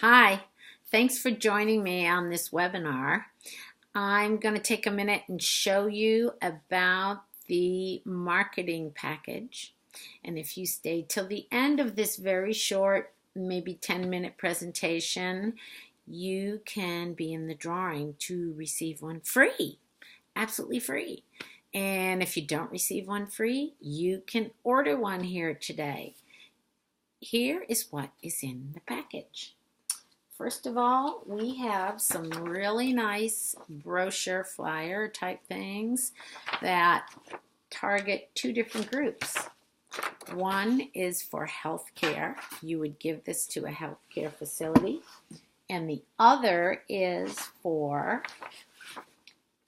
Hi, thanks for joining me on this webinar. I'm going to take a minute and show you about the marketing package. And if you stay till the end of this very short, maybe 10-minute presentation, you can be in the drawing to receive one free, absolutely free. And if you don't receive one free, you can order one here today. Here is what is in the package. First of all, we have some really nice brochure flyer type things that target two different groups. One is for healthcare. You would give this to a healthcare facility. And the other is for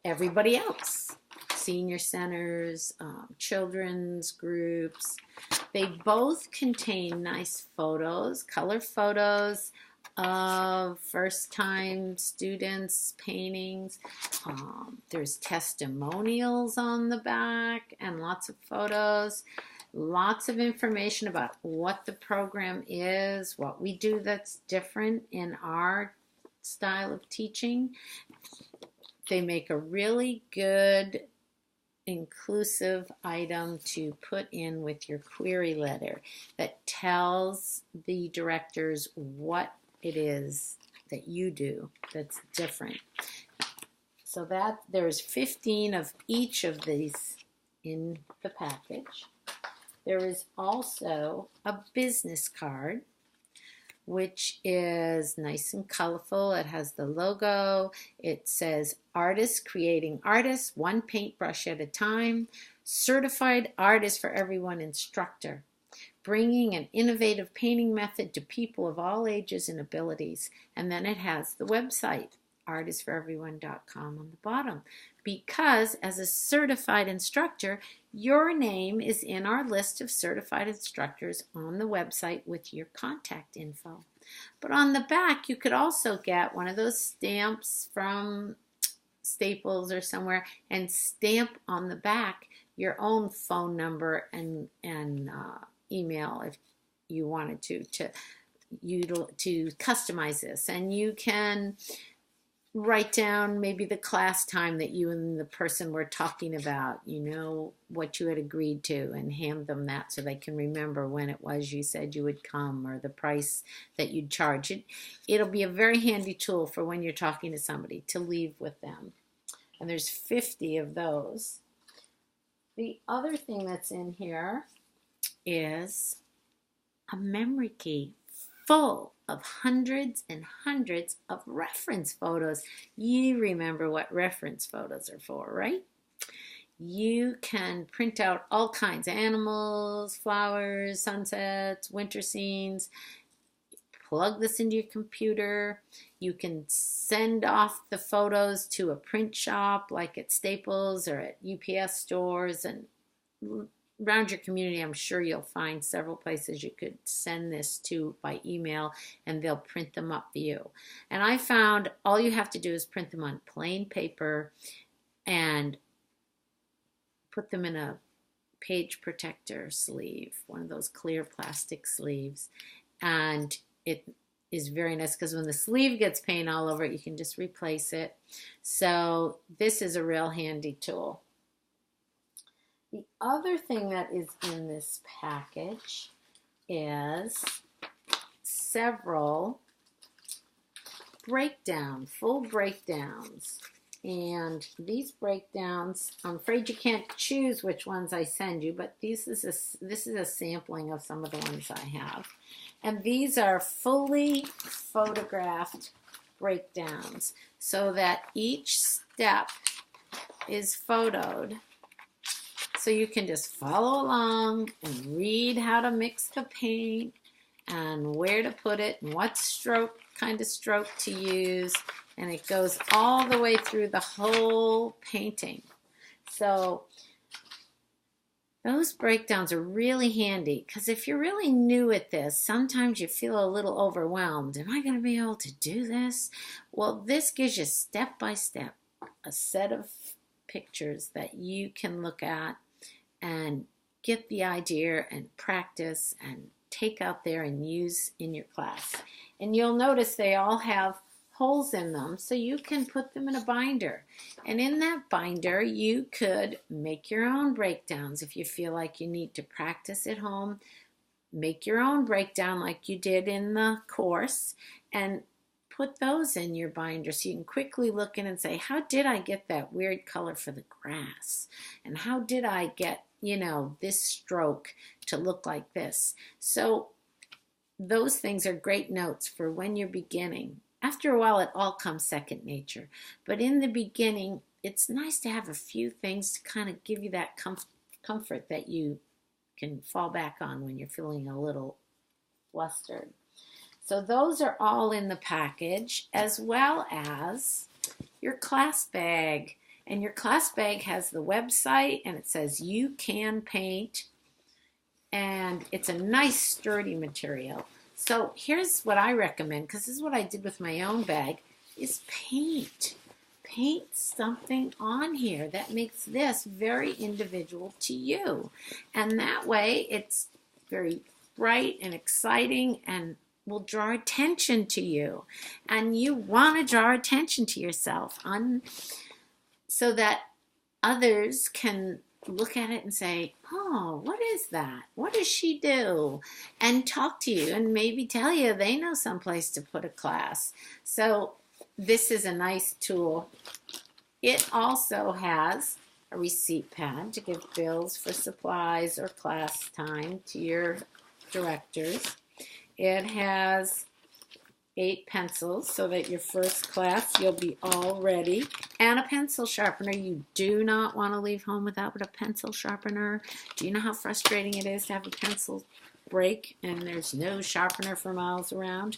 everybody else. Senior centers, children's groups. They both contain nice photos, color photos of first-time students' paintings. There's testimonials on the back and lots of photos. Lots of information about what the program is, what we do that's different in our style of teaching. They make a really good inclusive item to put in with your query letter that tells the directors what it is that you do that's different. So that there's 15 of each of these in the package. There is also a business card, which is nice and colorful. It has the logo. It says artists creating artists, one paintbrush at a time, certified artist for everyone instructor, bringing an innovative painting method to people of all ages and abilities. And then it has the website, artistforeveryone.com, on the bottom. Because as a certified instructor, your name is in our list of certified instructors on the website with your contact info. But on the back, you could also get one of those stamps from Staples or somewhere and stamp on the back your own phone number and email if you wanted to customize this. And you can write down maybe the class time that you and the person were talking about, what you had agreed to, and hand them that so they can remember when it was you said you would come or the price that you'd charge. It'll be a very handy tool for when you're talking to somebody to leave with them. And there's 50 of those. The other thing that's in here is a memory key full of hundreds and hundreds of reference photos. You remember what reference photos are for, right? You can print out all kinds of animals, flowers, sunsets, winter scenes. Plug this into your computer. You can send off the photos to a print shop like at Staples or at UPS stores, and around your community, I'm sure you'll find several places you could send this to by email, and they'll print them up for you. And I found all you have to do is print them on plain paper and put them in a page protector sleeve, one of those clear plastic sleeves. And it is very nice because when the sleeve gets paint all over it, you can just replace it. So this is a real handy tool. The other thing that is in this package is several full breakdowns. And these breakdowns, I'm afraid you can't choose which ones I send you, but this is a sampling of some of the ones I have. And these are fully photographed breakdowns so that each step is photoed. So you can just follow along and read how to mix the paint and where to put it and what kind of stroke to use. And it goes all the way through the whole painting. So those breakdowns are really handy because if you're really new at this, sometimes you feel a little overwhelmed. Am I going to be able to do this? Well, this gives you step by step a set of pictures that you can look at and get the idea and practice and take out there and use in your class. And you'll notice they all have holes in them, so you can put them in a binder. And in that binder, you could make your own breakdowns. If you feel like you need to practice at home, make your own breakdown like you did in the course, and put those in your binder so you can quickly look in and say, how did I get that weird color for the grass? And how did I get, this stroke to look like this? So those things are great notes for when you're beginning. After a while, it all comes second nature. But in the beginning, it's nice to have a few things to kind of give you that comfort that you can fall back on when you're feeling a little flustered. So those are all in the package, as well as your class bag. And your class bag has the website, and it says You Can Paint, and it's a nice sturdy material. So here's what I recommend, because this is what I did with my own bag, is paint. Paint something on here that makes this very individual to you. And that way it's very bright and exciting and will draw attention to you. And you want to draw attention to yourself so that others can look at it and say, oh, what is that? What does she do? And talk to you and maybe tell you they know someplace to put a class. So this is a nice tool. It also has a receipt pad to give bills for supplies or class time to your directors. It has 8 pencils so that your first class you'll be all ready, and a pencil sharpener. You do not want to leave home without a pencil sharpener. Do you know how frustrating it is to have a pencil break and there's no sharpener for miles around?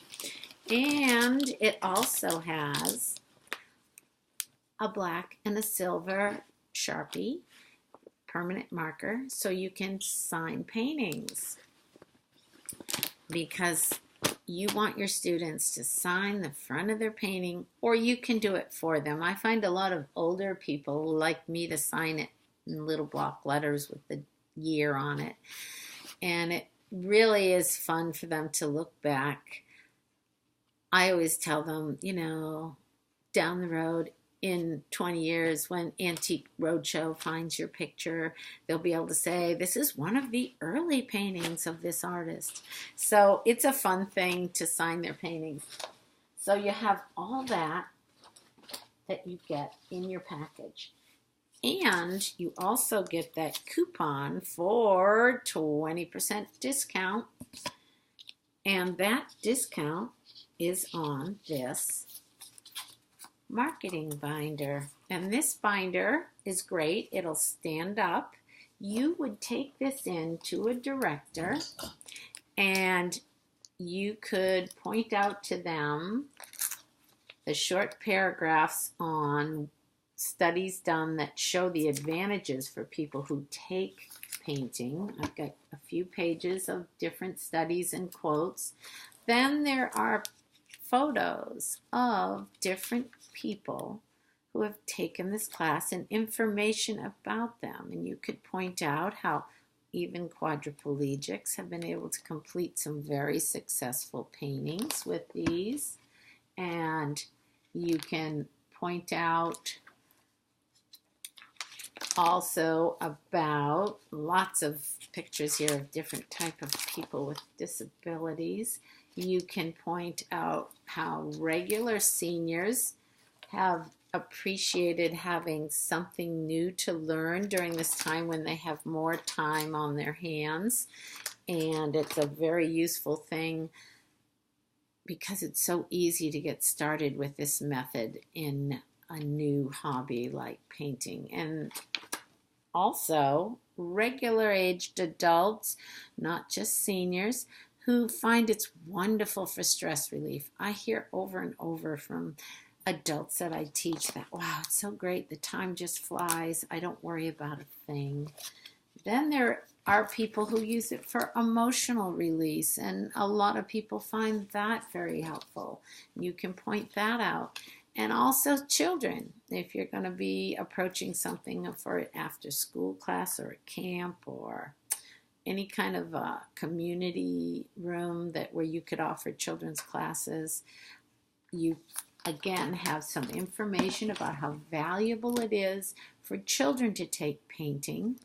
And it also has a black and a silver Sharpie permanent marker so you can sign paintings, because you want your students to sign the front of their painting, or you can do it for them. I find a lot of older people like me to sign it in little block letters with the year on it. And it really is fun for them to look back. I always tell them, down the road in 20 years when Antique Roadshow finds your picture, they'll be able to say, this is one of the early paintings of this artist. So it's a fun thing to sign their paintings. So you have all that you get in your package. And you also get that coupon for 20% discount. And that discount is on this marketing binder. And this binder is great. It'll stand up. You would take this in to a director and you could point out to them the short paragraphs on studies done that show the advantages for people who take painting. I've got a few pages of different studies and quotes. Then there are photos of different people who have taken this class and information about them. And you could point out how even quadriplegics have been able to complete some very successful paintings with these. And you can point out also about lots of pictures here of different type of people with disabilities. You can point out how regular seniors have appreciated having something new to learn during this time when they have more time on their hands. And it's a very useful thing because it's so easy to get started with this method in a new hobby like painting. And also regular aged adults, not just seniors, who find it's wonderful for stress relief. I hear over and over from adults that I teach that, wow, it's so great. The time just flies. I don't worry about a thing. Then there are people who use it for emotional release, and a lot of people find that very helpful. You can point that out. And also children, if you're going to be approaching something for an after-school class or a camp or any kind of a community room where you could offer children's classes, you again have some information about how valuable it is for children to take painting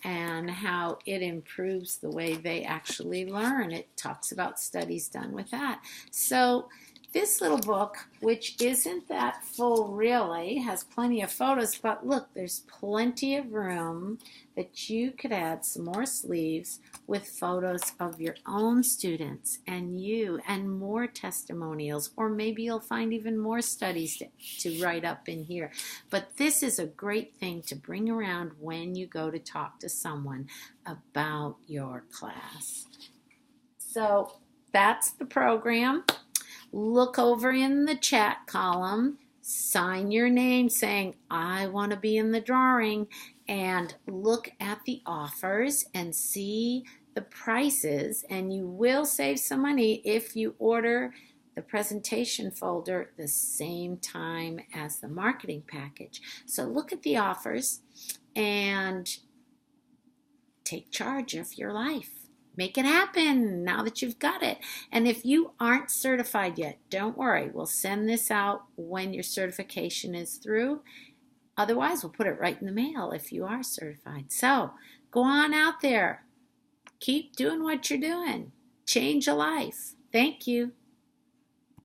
and how it improves the way they actually learn. It talks about studies done with that. So this little book, which isn't that full really, has plenty of photos, but look, there's plenty of room that you could add some more sleeves with photos of your own students and you and more testimonials, or maybe you'll find even more studies to write up in here. But this is a great thing to bring around when you go to talk to someone about your class. So that's the program. Look over in the chat column, sign your name saying, I want to be in the drawing, and look at the offers and see the prices, and you will save some money if you order the presentation folder the same time as the marketing package. So look at the offers and take charge of your life. Make it happen now that you've got it. And if you aren't certified yet, don't worry. We'll send this out when your certification is through. Otherwise, we'll put it right in the mail if you are certified. So go on out there. Keep doing what you're doing. Change a life. Thank you.